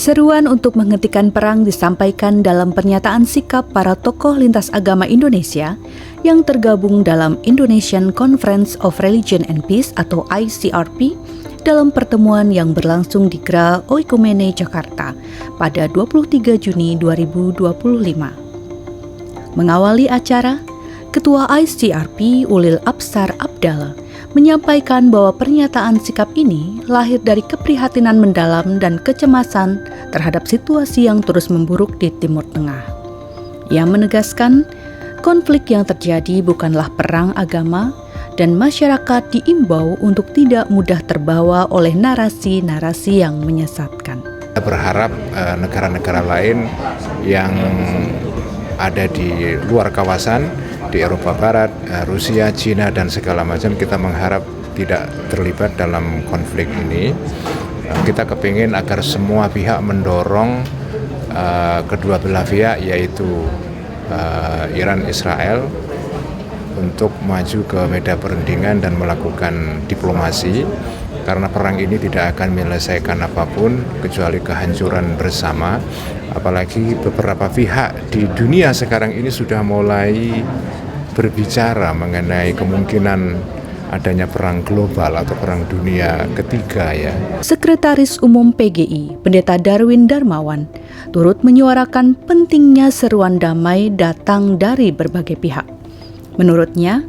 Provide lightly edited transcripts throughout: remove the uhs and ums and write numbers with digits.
Seruan untuk menghentikan perang disampaikan dalam pernyataan sikap para tokoh lintas agama Indonesia yang tergabung dalam Indonesian Conference of Religion and Peace atau ICRP dalam pertemuan yang berlangsung di Gera Oikumene, Jakarta pada 23 Juni 2025. Mengawali acara, Ketua ICRP Ulil Absar Abdallah menyampaikan bahwa pernyataan sikap ini lahir dari keprihatinan mendalam dan kecemasan terhadap situasi yang terus memburuk di Timur Tengah. Ia menegaskan, konflik yang terjadi bukanlah perang agama dan masyarakat diimbau untuk tidak mudah terbawa oleh narasi-narasi yang menyesatkan. Kita berharap negara-negara lain yang ada di luar kawasan, di Eropa Barat, Rusia, Cina, dan segala macam, kita mengharap tidak terlibat dalam konflik ini. Kita kepingin agar semua pihak mendorong kedua belah pihak, yaitu Iran, Israel, untuk maju ke medan perundingan dan melakukan diplomasi, karena perang ini tidak akan menyelesaikan apapun kecuali kehancuran bersama. Apalagi beberapa pihak di dunia sekarang ini sudah mulai berbicara mengenai kemungkinan adanya perang global atau perang dunia ketiga ya. Sekretaris Umum PGI, Pendeta Darwin Darmawan, turut menyuarakan pentingnya seruan damai datang dari berbagai pihak. Menurutnya,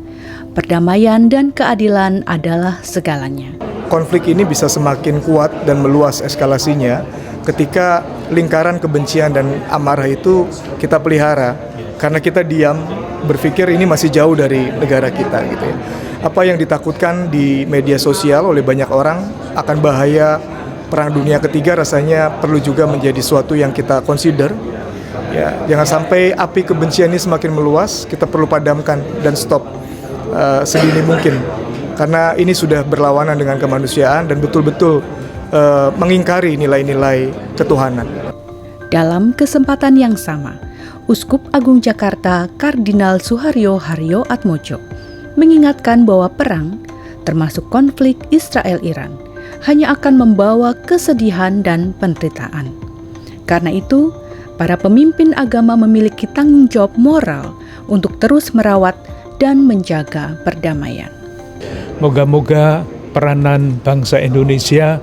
perdamaian dan keadilan adalah segalanya. Konflik ini bisa semakin kuat dan meluas eskalasinya ketika lingkaran kebencian dan amarah itu kita pelihara, karena kita diam berpikir ini masih jauh dari negara kita gitu ya. Apa yang ditakutkan di media sosial oleh banyak orang akan bahaya perang dunia ketiga rasanya perlu juga menjadi suatu yang kita consider. Ya, jangan sampai api kebencian ini semakin meluas, kita perlu padamkan dan stop sedini mungkin. Karena ini sudah berlawanan dengan kemanusiaan dan betul-betul mengingkari nilai-nilai ketuhanan. Dalam kesempatan yang sama, Uskup Agung Jakarta Kardinal Suharyo Haryo Atmojo mengingatkan bahwa perang, termasuk konflik Israel-Iran, hanya akan membawa kesedihan dan penderitaan. Karena itu, para pemimpin agama memiliki tanggung jawab moral untuk terus merawat dan menjaga perdamaian. Moga-moga peranan bangsa Indonesia,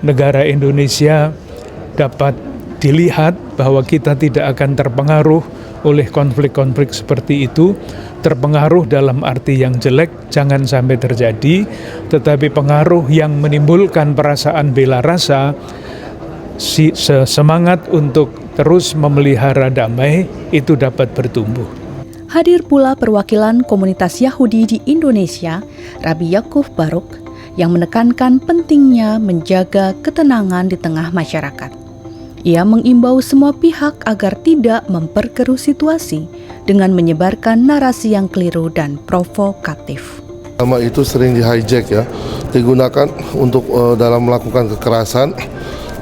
negara Indonesia dapat dilihat bahwa kita tidak akan terpengaruh oleh konflik-konflik seperti itu. Terpengaruh dalam arti yang jelek jangan sampai terjadi, tetapi pengaruh yang menimbulkan perasaan bela rasa, semangat untuk terus memelihara damai itu dapat bertumbuh. Hadir pula perwakilan komunitas Yahudi di Indonesia, Rabbi Yakub Baruk, yang menekankan pentingnya menjaga ketenangan di tengah masyarakat. Ia mengimbau semua pihak agar tidak memperkeruh situasi dengan menyebarkan narasi yang keliru dan provokatif. Agama itu sering di-hijack ya, digunakan untuk dalam melakukan kekerasan.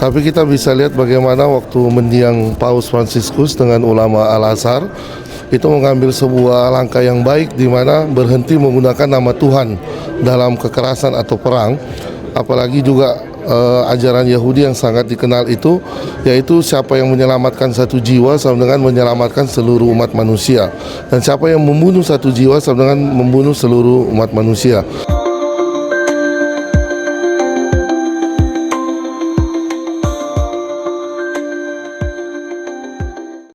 Tapi kita bisa lihat bagaimana waktu mendiang Paus Fransiskus dengan ulama Al-Azhar itu mengambil sebuah langkah yang baik di mana berhenti menggunakan nama Tuhan dalam kekerasan atau perang. Apalagi juga ajaran Yahudi yang sangat dikenal itu, yaitu siapa yang menyelamatkan satu jiwa sama dengan menyelamatkan seluruh umat manusia, dan siapa yang membunuh satu jiwa sama dengan membunuh seluruh umat manusia.